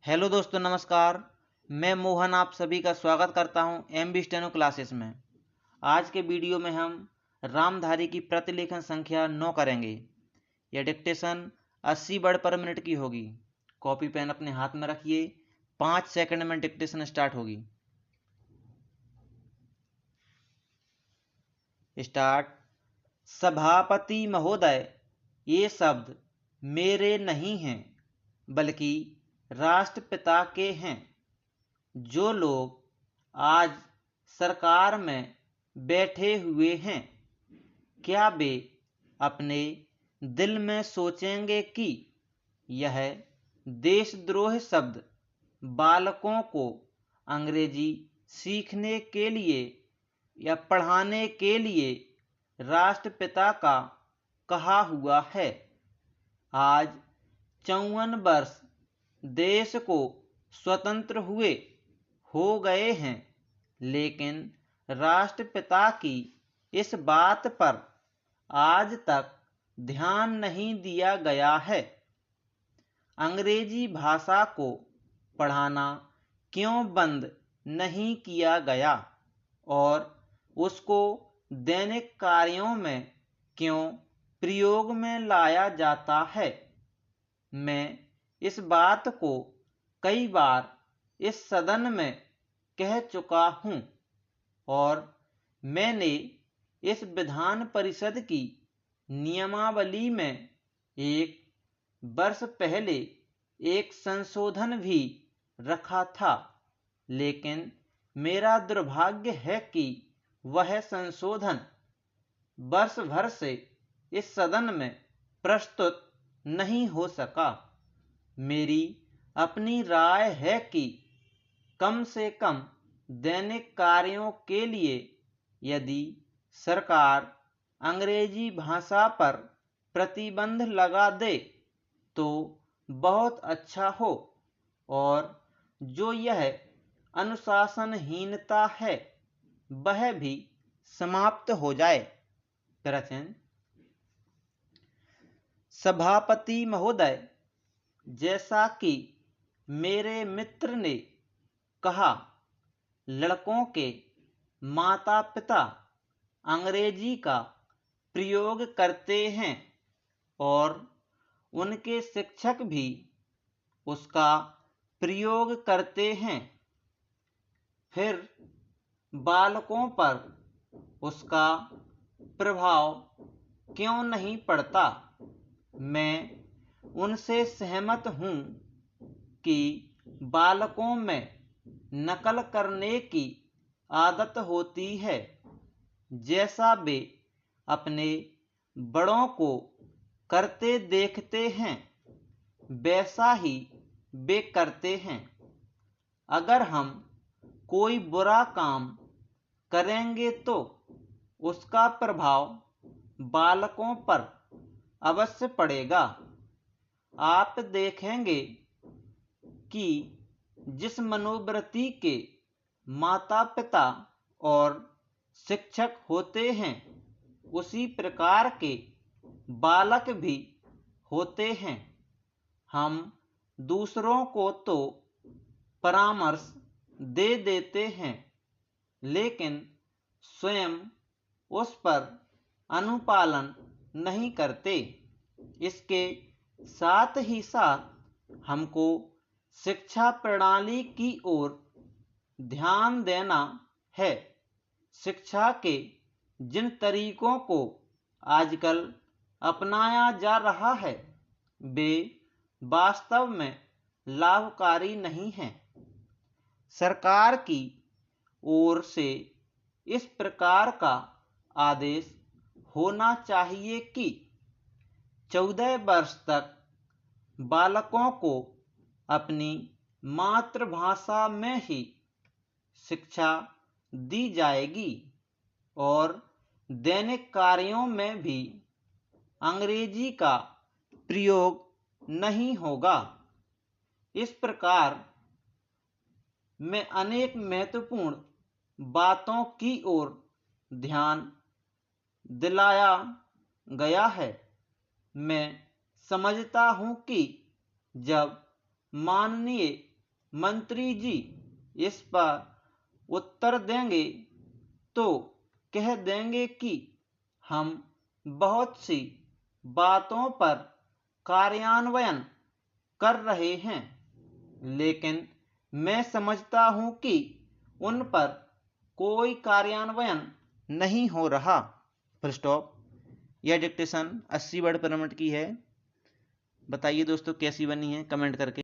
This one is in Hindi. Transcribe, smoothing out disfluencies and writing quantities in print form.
हेलो दोस्तों, नमस्कार। मैं मोहन आप सभी का स्वागत करता हूं एमबी स्टेनो क्लासेस में। आज के वीडियो में हम रामधारी की प्रतिलेखन संख्या 9 करेंगे। यह डिक्टेशन 80 वर्ड पर मिनट की होगी। कॉपी पेन अपने हाथ में रखिए। 5 सेकंड में डिक्टेशन स्टार्ट होगी। स्टार्ट। सभापति महोदय, ये शब्द मेरे नहीं हैं बल्कि राष्ट्रपिता के हैं। जो लोग आज सरकार में बैठे हुए हैं, क्या वे अपने दिल में सोचेंगे कि यह देशद्रोह शब्द बालकों को अंग्रेजी सीखने के लिए या पढ़ाने के लिए राष्ट्रपिता का कहा हुआ है। आज 54 वर्ष देश को स्वतंत्र हुए हो गए हैं, लेकिन राष्ट्रपिता की इस बात पर आज तक ध्यान नहीं दिया गया है। अंग्रेजी भाषा को पढ़ाना क्यों बंद नहीं किया गया और उसको दैनिक कार्यों में क्यों प्रयोग में लाया जाता है। मैं इस बात को कई बार इस सदन में कह चुका हूं और मैंने इस विधान परिषद की नियमावली में एक वर्ष पहले एक संशोधन भी रखा था, लेकिन मेरा दुर्भाग्य है कि वह संशोधन वर्ष भर से इस सदन में प्रस्तुत नहीं हो सका। मेरी अपनी राय है कि कम से कम दैनिक कार्यों के लिए यदि सरकार अंग्रेजी भाषा पर प्रतिबंध लगा दे तो बहुत अच्छा हो और जो यह अनुशासनहीनता है वह भी समाप्त हो जाए। प्रश्न। सभापति महोदय, जैसा कि मेरे मित्र ने कहा, लड़कों के माता पिता अंग्रेजी का प्रयोग करते हैं और उनके शिक्षक भी उसका प्रयोग करते हैं, फिर बालकों पर उसका प्रभाव क्यों नहीं पड़ता। मैं उनसे सहमत हूं कि बालकों में नकल करने की आदत होती है। जैसा वे अपने बड़ों को करते देखते हैं वैसा ही वे करते हैं। अगर हम कोई बुरा काम करेंगे तो उसका प्रभाव बालकों पर अवश्य पड़ेगा। आप देखेंगे कि जिस मनोवृत्ति के माता पिता और शिक्षक होते हैं उसी प्रकार के बालक भी होते हैं। हम दूसरों को तो परामर्श दे देते हैं, लेकिन स्वयं उस पर अनुपालन नहीं करते। इसके साथ ही साथ हमको शिक्षा प्रणाली की ओर ध्यान देना है। शिक्षा के जिन तरीकों को आजकल अपनाया जा रहा है वे वास्तव में लाभकारी नहीं हैं। सरकार की ओर से इस प्रकार का आदेश होना चाहिए कि 14 वर्ष तक बालकों को अपनी मातृभाषा में ही शिक्षा दी जाएगी और दैनिक कार्यों में भी अंग्रेजी का प्रयोग नहीं होगा। इस प्रकार में अनेक महत्वपूर्ण बातों की ओर ध्यान दिलाया गया है। मैं समझता हूं कि जब माननीय मंत्री जी इस पर उत्तर देंगे तो कह देंगे कि हम बहुत सी बातों पर कार्यान्वयन कर रहे हैं, लेकिन मैं समझता हूं कि उन पर कोई कार्यान्वयन नहीं हो रहा। Full stop. यह डिक्टेशन 80 वर्ड पर मिनट की है। बताइए दोस्तों कैसी बनी है, कमेंट करके।